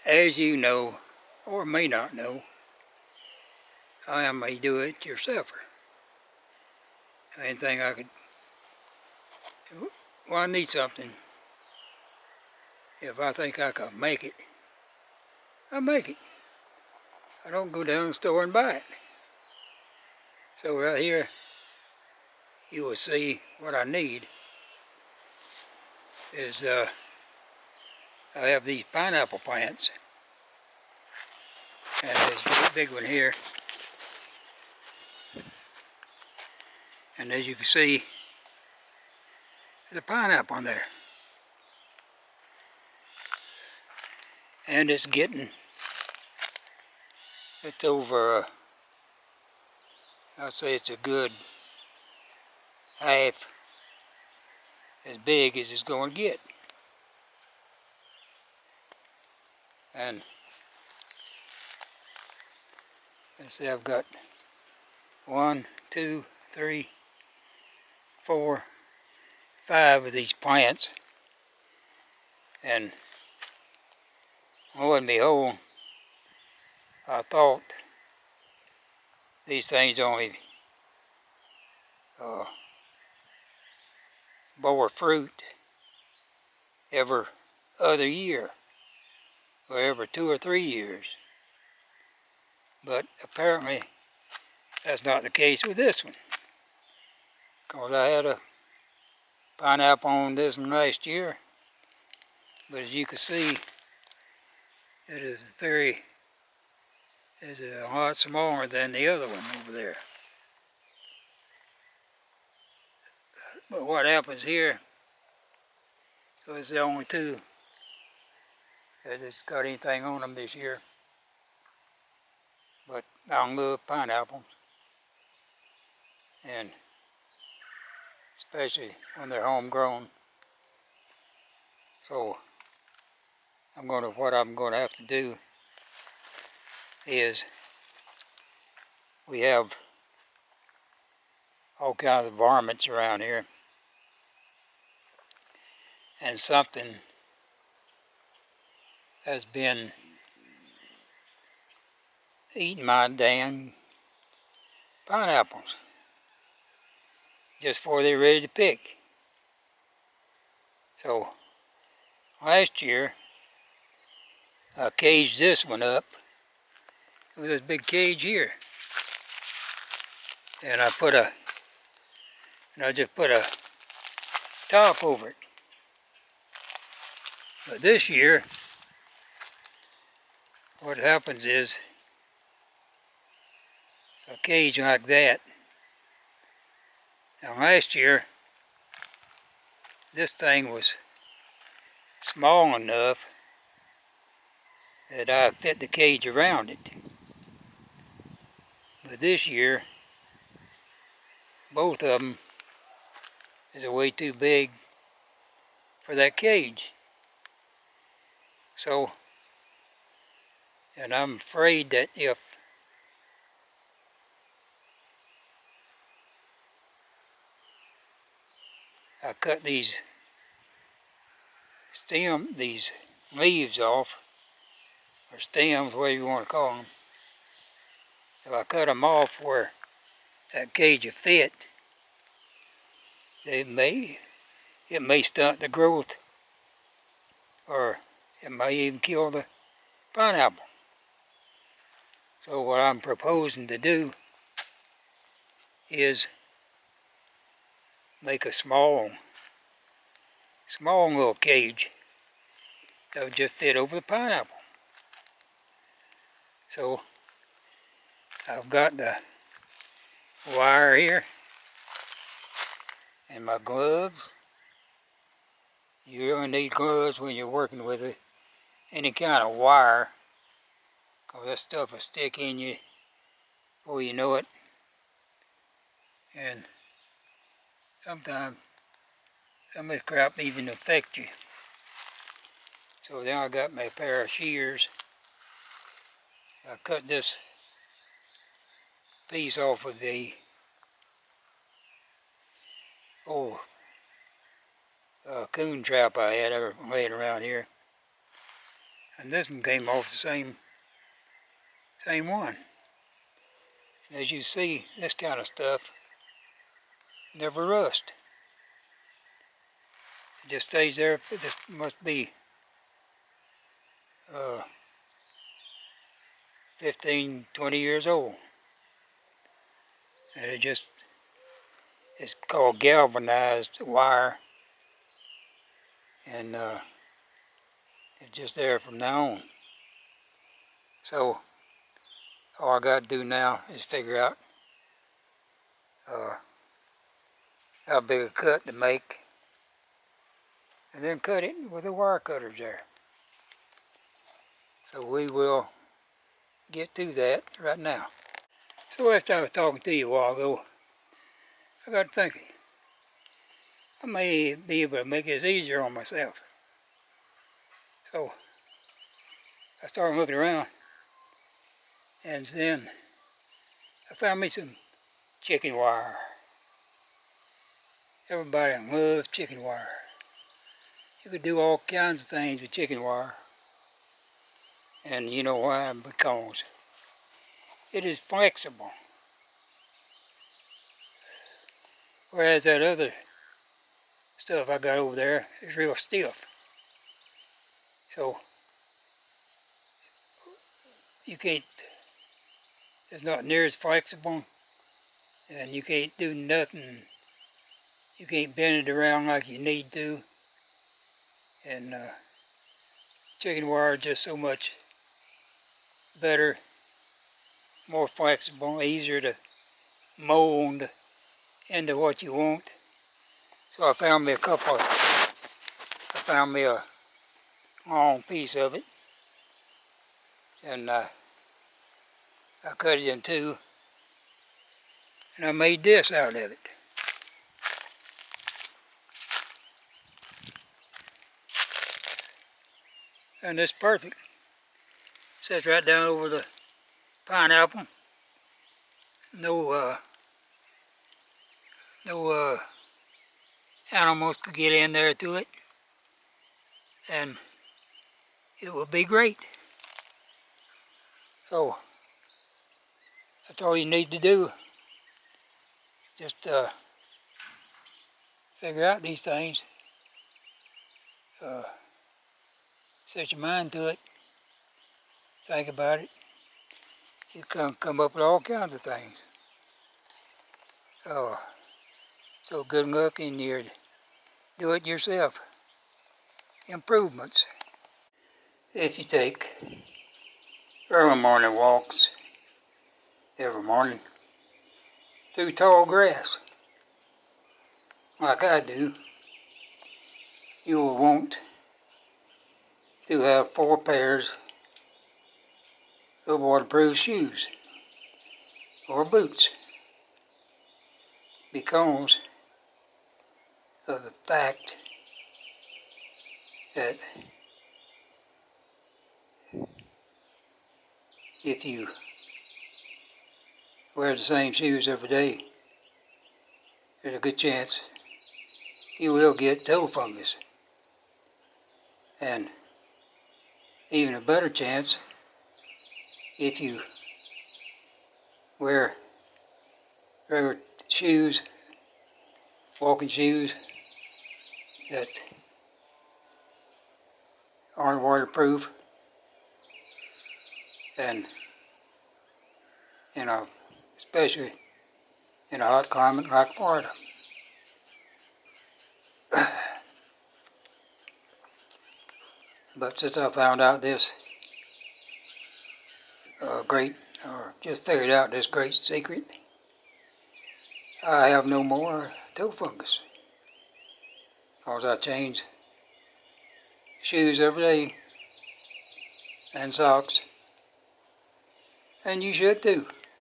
As you know, or may not know, I am a do-it-yourselfer. Anything I could, well, I need something. If I think I can make it, I make it. I don't go down to the store and buy it. So right here, you will see what I need is I have these pineapple plants. And there's a big one here. And as you can see, there's a pineapple on there. And it's over, I'd say it's a good half as big as it's going to get. And let's see, I've got 1, 2, 3, 4, 5 of these plants. And lo and behold, I thought these things only bore fruit every other year, or every 2 or 3 years. But apparently that's not the case with this one. Because I had a pineapple on this one last year, but as you can see, it is a lot smaller than the other one over there. But what happens here, so it's the only two that's got anything on them this year. But I love pineapples, and especially when they're homegrown. So what I'm going to have to do is, we have all kinds of varmints around here, and something has been eating my damn pineapples just before they're ready to pick. So last year I caged this one up with this big cage here, and I just put a top over it. But this year, what happens is, a cage like that. Now last year, this thing was small enough that I fit the cage around it. But this year, both of them is way too big for that cage. So, and I'm afraid that if I cut these leaves off, or stems, whatever you want to call them, if I cut them off where that cage will fit, it may stunt the growth, or it may even kill the pineapple. So what I'm proposing to do is make a small little cage that would just fit over the pineapple. So I've got the wire here and my gloves. You really need gloves when you're working with any kind of wire, because that stuff will stick in you before you know it. And sometimes some of this crap even affect you. So then I got my pair of shears. I cut this piece off of the old coon trap I had laying around here. And this one came off the same one. And as you see, this kind of stuff never rusts. It just stays there. This must be 15, 20 years old. And it's called galvanized wire. And it's just there from now on. So all I got to do now is figure out how big a cut to make, and then cut it with the wire cutters there. So we will get to that right now. So after I was talking to you a while ago, I got thinking, I may be able to make this easier on myself. So I started looking around, and then I found me some chicken wire. Everybody loves chicken wire. You could do all kinds of things with chicken wire. And you know why? Because it is flexible. Whereas that other stuff I got over there is real stiff. So you can't, it's not near as flexible, and you can't do nothing. You can't bend it around like you need to. And chicken wire is just so much better, more flexible, easier to mold into what you want. So I found me a long piece of it, and I cut it in two, and I made this out of it. And it's perfect. Sits right down over the pineapple. No animals could get in there to it, and it will be great. So that's all you need to do. Just figure out these things. Set your mind to it. Think about it. You come up with all kinds of things. So good luck in your do-it-yourself improvements. If you take early morning walks every morning through tall grass, like I do, you will want to have 4 pairs of waterproof shoes or boots, because of the fact that if you wear the same shoes every day, there's a good chance you will get toe fungus. And even a better chance if you wear regular shoes, walking shoes that aren't waterproof, and especially in a hot climate like Florida. But since I found out this just figured out this great secret, I have no more toe fungus, because I change shoes every day and socks, and you should too.